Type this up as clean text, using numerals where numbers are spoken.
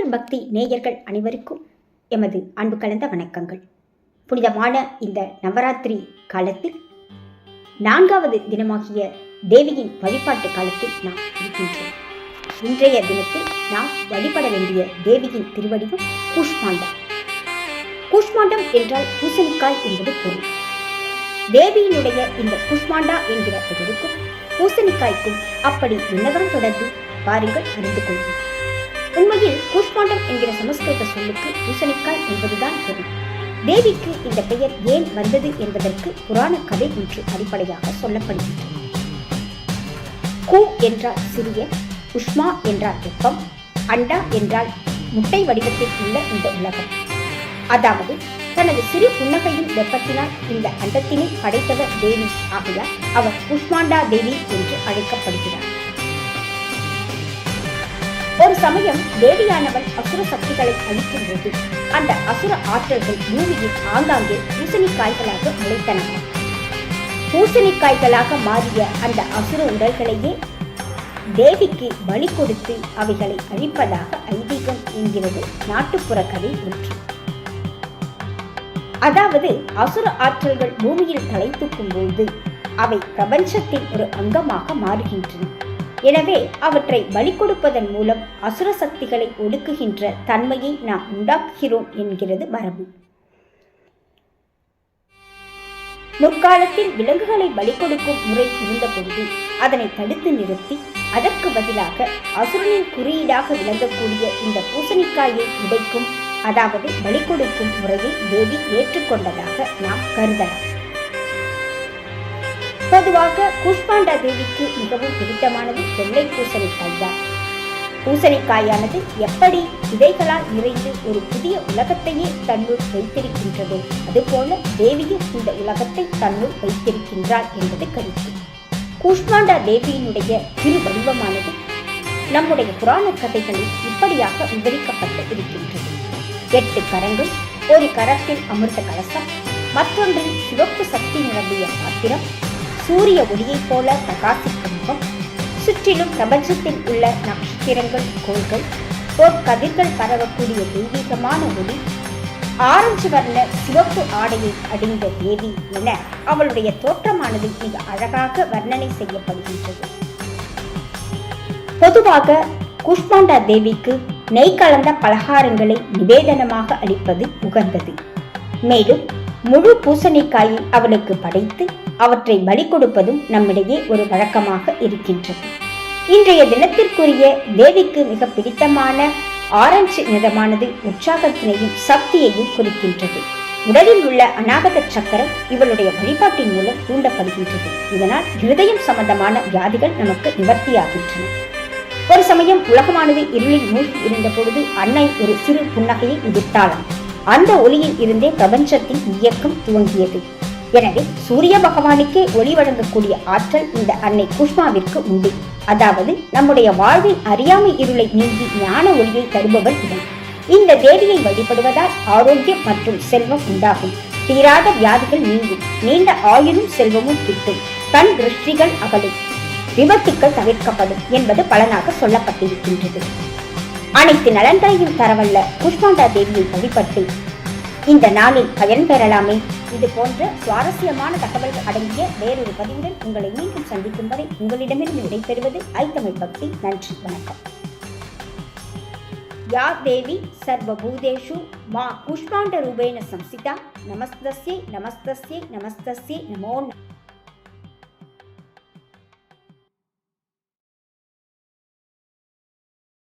முருகன் பக்தி நேயர்கள் அனைவருக்கும் எமது அன்பு கலந்த வணக்கங்கள். புனிதமான இந்த நவராத்திரி காலத்தில் 4வது தினமாகிய தேவியின் வழிபாட்டு காலத்தில் நாம் இருக்கின்றோம். இன்றைய தினத்தில் நாம் வழிபட வேண்டிய தேவியின் திருவடிவம் கூஷ்மாண்டம். கூஷ்மாண்டம் என்றால் பூசணிக்காய் என்பது பொருள். தேவியினுடைய இந்த கூஷ்மாண்டா என்கிற பெயருக்கும் பூசணிக்காய்க்கும் அப்படி என்னதான் தொடர்பு? பாருங்கள், அறிந்து கொள்வோம். உண்மையில் கூஷ்மாண்டம் என்கிற சமஸ்கிருத சொல்லுக்கு பூசணிக்காய் என்பதுதான் பொருள். தேவிக்கு இந்த பெயர் ஏன் வந்தது என்பதற்கு புராண கதை ஒன்று அடிப்படையாக சொல்லப்படுகின்றது. கூ என்றால் சிறிய, உஷ்மா என்றால் வெப்பம், அண்டா என்றால் முட்டை வடிவத்தில் உள்ள இந்த உலகம். அதாவது தனது சிறு புன்னகையின் வெப்பத்தினால் இந்த அண்டத்தினை படைத்தவர் தேவி. ஆகையால் அவர் கூஷ்மாண்டா தேவி என்று அழைக்கப்படுகிறார். ஒரு சமயம் தேவியானவள் அசுர சக்திகளை அழிக்கும் போது அந்த அசுர ஆற்றல்கள் பூமியில் ஆங்காங்கே பூசணிக்காய்களாக முளைத்தன. பூசணிக்காய்களாக மாறிய அந்த அசுர உடல்களையே தேவிக்கு பலி கொடுத்து அவைகளை அழிப்பதாக ஐதீகம் என்கிறது நாட்டுப்புற கதை ஒன்று. அதாவது அசுர ஆற்றல்கள் பூமியில் தலை தூக்கும் போது அவை பிரபஞ்சத்தின் ஒரு அங்கமாக மாறுகின்றன. எனவே அவற்றை பலி கொடுப்பதன் மூலம் அசுர சக்திகளை ஒடுக்குகின்ற தன்மையை நாம் உண்டாக்குகிறோம் என்கிறது மரபு. முற்காலத்தில் விலங்குகளை பலி கொடுக்கும் முறை இருந்தபொழுது அதனை தடுத்து நிறுத்தி அதற்கு பதிலாக அசுரனின் குறியீடாக விளங்கக்கூடிய இந்த பூசணிக்காயை உடைக்கும், அதாவது பலி கொடுக்கும் முறையை தேவி ஏற்றுக்கொண்டதாக நாம் கருதலாம். பொதுவாக கூஷ்மாண்டா தேவிக்கு மிகவும் பிடித்தமானது வெள்ளை பூசணிக்காய் தான். பூசணிக்காயானது எப்படி விதைகளால் நிறைந்து ஒரு புதிய உலகத்தையே தன்னுள் வைத்திருக்கின்றதோ அதுபோல தேவியும் இந்த உலகத்தை தன்னுள் வைத்திருக்கின்றார் என்பது கருத்து. கூஷ்மாண்டா தேவியினுடைய திரு வடிவமானது நம்முடைய புராண கதைகளில் இப்படியாக விவரிக்கப்பட்டு இருக்கின்றது. 8 கரங்கள், ஒரு கரத்தில் அமிர்த கலசம், மற்றொன்றில் சிவப்பு சக்தி நிரம்பிய பாத்திரம், சூரிய ஒளியைப் போல பிரகாசிக்கும் முகம், சுற்றிலும் பிரபஞ்சத்தில் உள்ள நட்சத்திரங்கள், கோள்கள், கதிர்கள் பரவக்கூடிய தெய்வீகமான ஒளி, ஆரஞ்சு வர்ண சிவப்பு ஆடையை அணிந்த தேவி என அவளுடைய தோற்றமானது மிக அழகாக வர்ணனை செய்யப்படுகின்றது. பொதுவாக கூஷ்மாண்டா தேவிக்கு நெய் கலந்த பலகாரங்களை நிவேதனமாக அளிப்பது உகந்தது. மேலும் முழு பூசணிக்காயை அவளுக்கு படைத்து அவற்றை பலி கொடுப்பதும் நம்மிடையே ஒரு வழக்கமாக இருக்கின்றது. இன்றைய தினத்திற்குரிய தேவிக்கு மிக பிடித்தமான ஆரஞ்சு நிறமானது உற்சாகத்தினையும் சக்தியையும் குறிக்கின்றது. உடலில் உள்ள அநாகத சக்கரம் இவளுடைய வழிபாட்டின் மூலம் தூண்டப்படுகின்றது. இதனால் இருதயம் சம்பந்தமான வியாதிகள் நமக்கு நிவர்த்தியாகின்றன. ஒரு சமயம் உலகமானது இருளில் மூழ்கி இருந்த பொழுது அன்னை ஒரு சிறு புன்னகையை உதிர்த்தாளாம். அந்த ஒளியில் இருந்தே பிரபஞ்சத்தின் இயக்கம் துவங்கியது. எனவே சூரிய பகவானுக்கே ஒளி வழங்கக்கூடிய ஆற்றல் இந்த அன்னை கூஷ்மாவிற்கு உண்டு. அதாவது நம்முடைய வாழ்வின் அறியாமை இருளை நீங்கி ஞான ஒளியை தருபவள் இவள். இந்த தேவியை வழிபடுவதால் ஆரோக்கியம் மற்றும் செல்வம் உண்டாகும், தீராத வியாதிகள் நீங்கும், நீண்ட ஆயுளும் செல்வமும் கிட்டும், கண் திருஷ்டிகள் அகலும், விபத்துக்கள் தவிர்க்கப்படும் என்பது பலனாக சொல்லப்பட்டிருக்கின்றது. அனைத்து நலன்களையும் தரவல்ல கூஷ்மாண்டா தேவியை வழிபட்டு இந்த நாளில் பயன் பெறலாமே. இது போன்ற சுவாரஸ்யமான தகவல்கள் அடங்கிய வேறொரு பதிவுடன் உங்களை மீண்டும் சந்திக்கும் வரை உங்களிடமிருந்து விடைபெறுவது ஐத்தமிழ் பக்தி. நன்றி, வணக்கம். யா தேவி சர்வபூதேஷு மா கூஷ்மாண்ட ரூபேண சம்சிதா நமஸ்தஸ்யை நமஸ்தஸ்யை நமஸ்தஸ்யை நமோ.